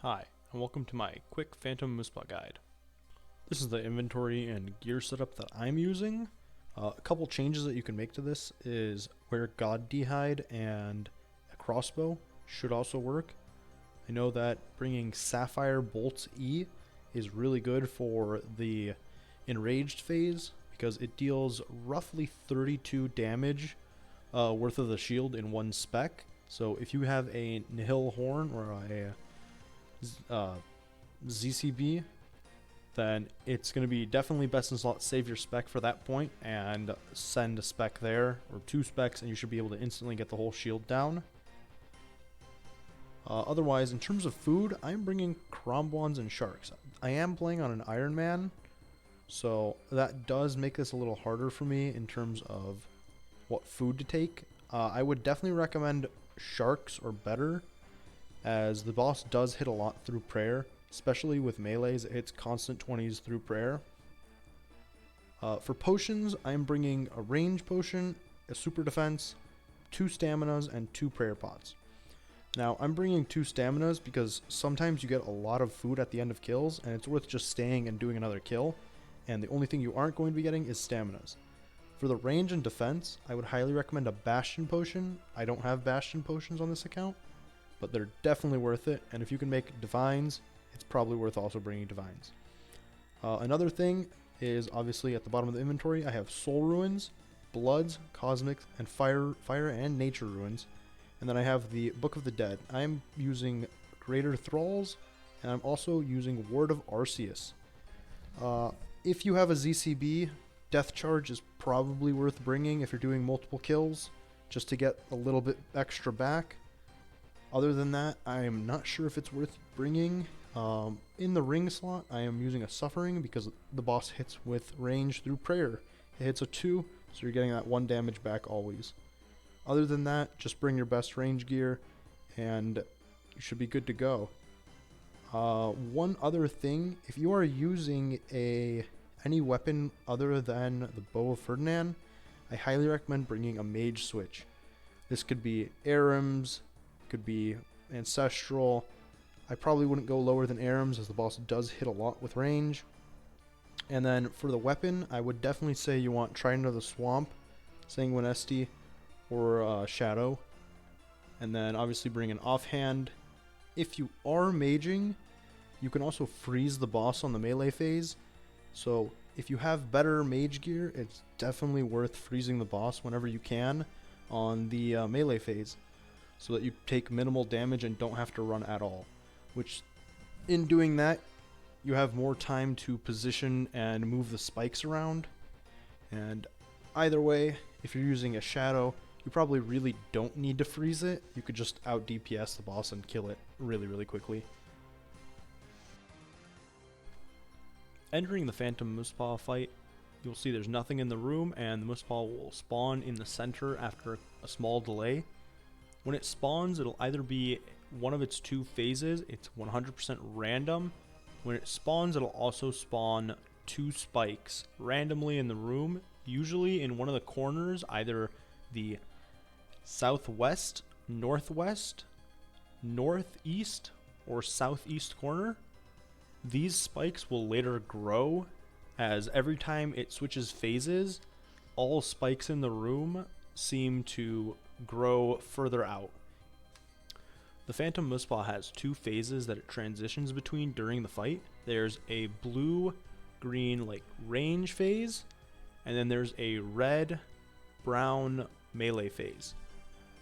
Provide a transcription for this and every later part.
Hi, and welcome to my quick Phantom Muspah guide. This is the inventory and gear setup that I'm using. A couple changes that you can make to this is wear God D'hide and a crossbow should also work. I know that bringing Sapphire Bolts E is really good for the enraged phase because it deals roughly 32 damage worth of the shield in one spec. So if you have a Nihil Horn or a ZCB, then it's going to be definitely best in slot. Save your spec for that point and send a spec there, or two specs, and you should be able to instantly get the whole shield down. Otherwise, in terms of food, I'm bringing Crombons and Sharks. I am playing on an Iron Man, so that does make this a little harder for me in terms of what food to take. I would definitely recommend Sharks or better, as the boss does hit a lot through prayer, especially with melees. It hits constant 20s through prayer. For potions, I'm bringing a range potion, a super defense, 2 staminas, and 2 prayer pots. Now, I'm bringing 2 staminas because sometimes you get a lot of food at the end of kills, and it's worth just staying and doing another kill, and the only thing you aren't going to be getting is staminas. For the range and defense, I would highly recommend a Bastion potion. I don't have Bastion potions on this account, but they're definitely worth it, and if you can make divines, it's probably worth also bringing divines. Another thing is obviously at the bottom of the inventory, I have soul ruins, bloods, cosmics, and fire and nature ruins, and then I have the Book of the Dead. I'm using Greater Thralls, and I'm also using Word of Arceus. If you have a ZCB, Death Charge is probably worth bringing if you're doing multiple kills, just to get a little bit extra back. Other than that, I am not sure if it's worth bringing. In the ring slot, I am using a Suffering because the boss hits with range through prayer. It hits a 2, so you're getting that 1 damage back always. Other than that, just bring your best range gear, and you should be good to go. One other thing, if you are using any weapon other than the Bow of Ferdinand, I highly recommend bringing a Mage Switch. This could be Arims, could be Ancestral. I probably wouldn't go lower than Arims as the boss does hit a lot with range. And then for the weapon, I would definitely say you want Trident of the Swamp, Sanguinesti, or Shadow. And then obviously bring an offhand. If you are maging, you can also freeze the boss on the melee phase. So if you have better mage gear, it's definitely worth freezing the boss whenever you can on the melee phase, so that you take minimal damage and don't have to run at all. Which, in doing that, you have more time to position and move the spikes around. And either way, if you're using a Shadow, you probably really don't need to freeze it. You could just out DPS the boss and kill it really quickly. Entering the Phantom Muspah fight, you'll see there's nothing in the room, and the Muspah will spawn in the center after a small delay. When it spawns, it'll either be one of its 2 phases. It's 100% random. When it spawns, it'll also spawn 2 spikes randomly in the room, usually in one of the corners, either the southwest, northwest, northeast, or southeast corner. These spikes will later grow, as every time it switches phases, all spikes in the room seem to grow further out. The Phantom Muspah has 2 phases that it transitions between during the fight. There's a blue-green like range phase, and then there's a red-brown melee phase.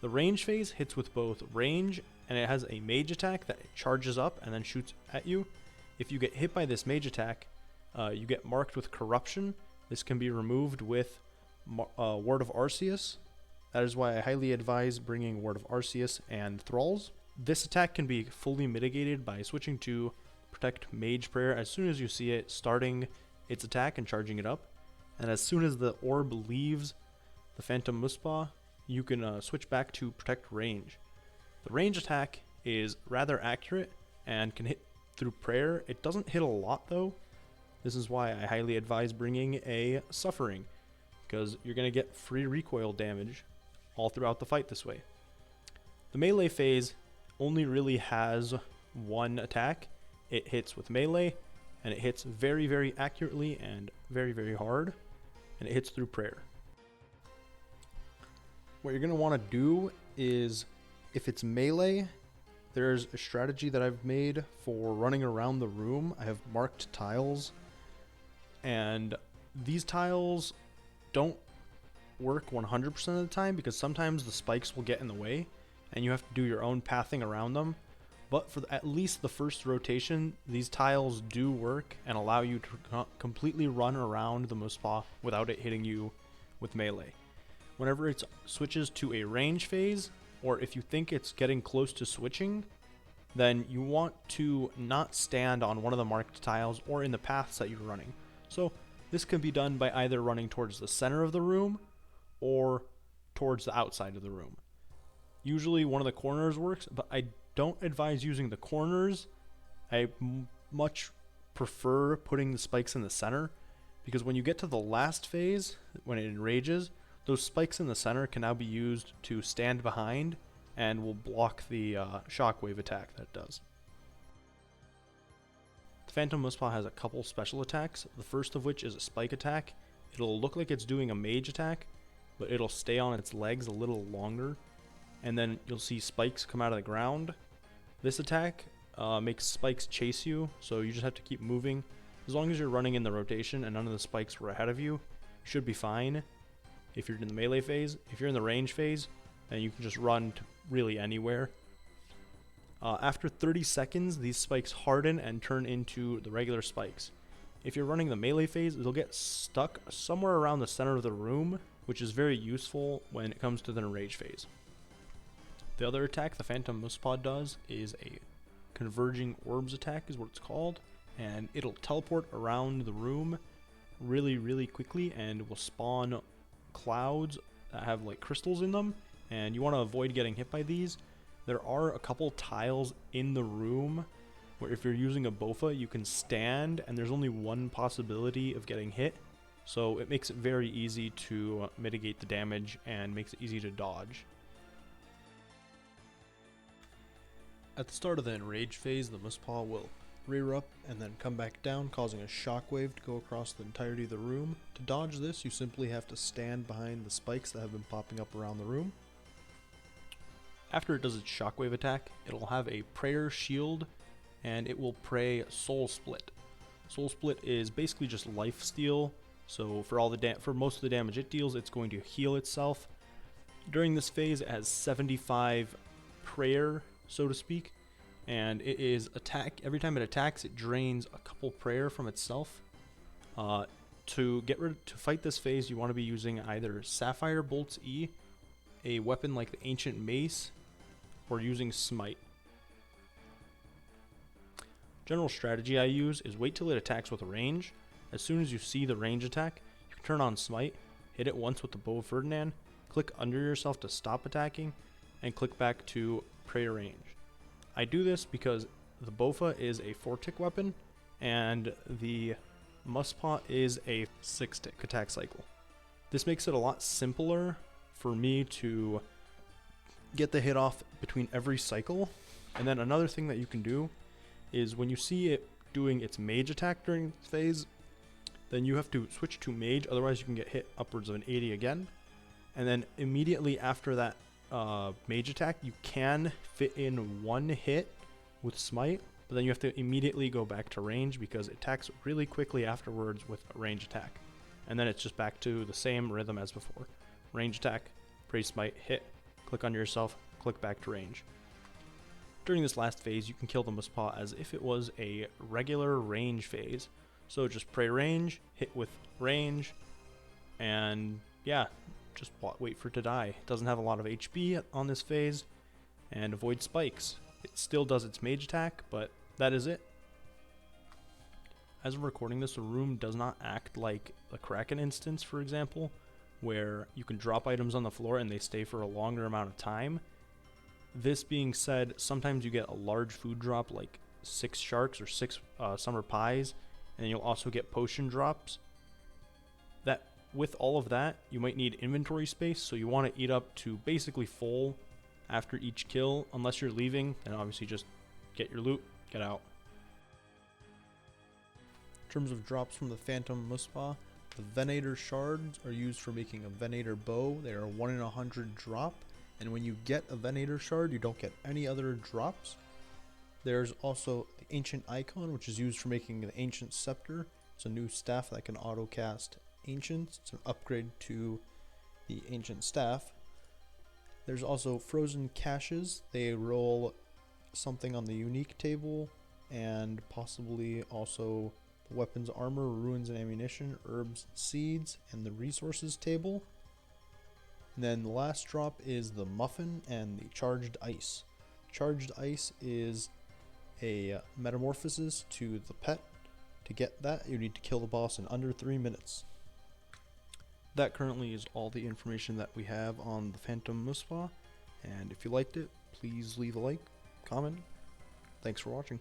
The range phase hits with both range, and it has a mage attack that charges up and then shoots at you. If you get hit by this mage attack, you get marked with corruption. This can be removed with Word of Arceus. That is why I highly advise bringing Word of Arceus and Thralls. This attack can be fully mitigated by switching to Protect Mage Prayer as soon as you see it starting its attack and charging it up. And as soon as the orb leaves the Phantom Muspah, you can switch back to Protect Range. The range attack is rather accurate and can hit through prayer. It doesn't hit a lot though. This is why I highly advise bringing a Suffering, because you're going to get free recoil damage all throughout the fight this way. The melee phase only really has one attack. It hits with melee, and it hits very, very accurately and very, very hard, and it hits through prayer. What you're going to want to do is, if it's melee, there's a strategy that I've made for running around the room. I have marked tiles, and these tiles don't work 100% of the time because sometimes the spikes will get in the way and you have to do your own pathing around them. But for at least the first rotation, these tiles do work and allow you to completely run around the Muspah without it hitting you with melee. Whenever it switches to a range phase, or if you think it's getting close to switching, then you want to not stand on one of the marked tiles or in the paths that you're running. So this can be done by either running towards the center of the room or towards the outside of the room. Usually one of the corners works, but I don't advise using the corners. I much prefer putting the spikes in the center, because when you get to the last phase, when it enrages, those spikes in the center can now be used to stand behind and will block the shockwave attack that it does. The Phantom Muspah has a couple special attacks, the first of which is a spike attack. It'll look like it's doing a mage attack, but it'll stay on its legs a little longer, and then you'll see spikes come out of the ground. This attack makes spikes chase you, so you just have to keep moving. As long as you're running in the rotation and none of the spikes were ahead of you, you should be fine if you're in the melee phase. If you're in the range phase, then you can just run to really anywhere. After 30 seconds, these spikes harden and turn into the regular spikes. If you're running the melee phase, it'll get stuck somewhere around the center of the room, which is very useful when it comes to the enrage phase. The other attack the Phantom Muspah does is a converging orbs attack is what it's called, and it'll teleport around the room really, really quickly and will spawn clouds that have like crystals in them, and you want to avoid getting hit by these. There are a couple tiles in the room where if you're using a Bofa, you can stand and there's only one possibility of getting hit, so it makes it very easy to mitigate the damage and makes it easy to dodge. At the start of the enrage phase, the Muspah will rear up and then come back down, causing a shockwave to go across the entirety of the room. To dodge this, you simply have to stand behind the spikes that have been popping up around the room. After it does its shockwave attack, it'll have a prayer shield, and it will pray Soul Split. Soul Split is basically just life steal, so for most of the damage it deals, it's going to heal itself. During this phase, it has 75 prayer, so to speak, and it is every time it attacks, it drains a couple prayer from itself. To fight this phase, you want to be using either Sapphire Bolt's E, a weapon like the Ancient Mace, or using Smite. General strategy I use is wait till it attacks with a range. As soon as you see the range attack, you can turn on Smite, hit it once with the Bow of Ferdinand, click under yourself to stop attacking, and click back to prayer range. I do this because the Bofa is a 4-tick weapon, and the Muspah is a 6-tick attack cycle. This makes it a lot simpler for me to get the hit off between every cycle. And then another thing that you can do is when you see it doing its mage attack during this phase, then you have to switch to mage, otherwise you can get hit upwards of an 80 again. And then immediately after that mage attack, you can fit in one hit with Smite, but then you have to immediately go back to range because it attacks really quickly afterwards with a range attack. And then it's just back to the same rhythm as before. Range attack, pray Smite, hit, click on yourself, click back to range. During this last phase, you can kill the Muspah as if it was a regular range phase. So just pray range, hit with range, and yeah, just wait for it to die. It doesn't have a lot of HP on this phase, and avoid spikes. It still does its mage attack, but that is it. As of recording this, the room does not act like a Kraken instance, for example, where you can drop items on the floor and they stay for a longer amount of time. This being said, sometimes you get a large food drop like 6 sharks or 6 summer pies, and you'll also get potion drops. With all of that, you might need inventory space, so you want to eat up to basically full after each kill. Unless you're leaving, then obviously just get your loot, get out. In terms of drops from the Phantom Muspah, the Venator shards are used for making a Venator bow. They are 1 in 100 drop, and when you get a Venator shard, you don't get any other drops. There's also the Ancient Icon, which is used for making an Ancient Scepter. It's a new staff that can auto-cast Ancients. It's an upgrade to the Ancient Staff. There's also Frozen Caches. They roll something on the unique table, and possibly also weapons, armor, ruins and ammunition, herbs, seeds, and the resources table. And then the last drop is the Muffin and the Charged Ice. Charged Ice is a metamorphosis to the pet. To get that, you need to kill the boss in under 3 minutes. That currently is all the information that we have on the Phantom Muspah, and if you liked it, please leave a like, comment. Thanks for watching.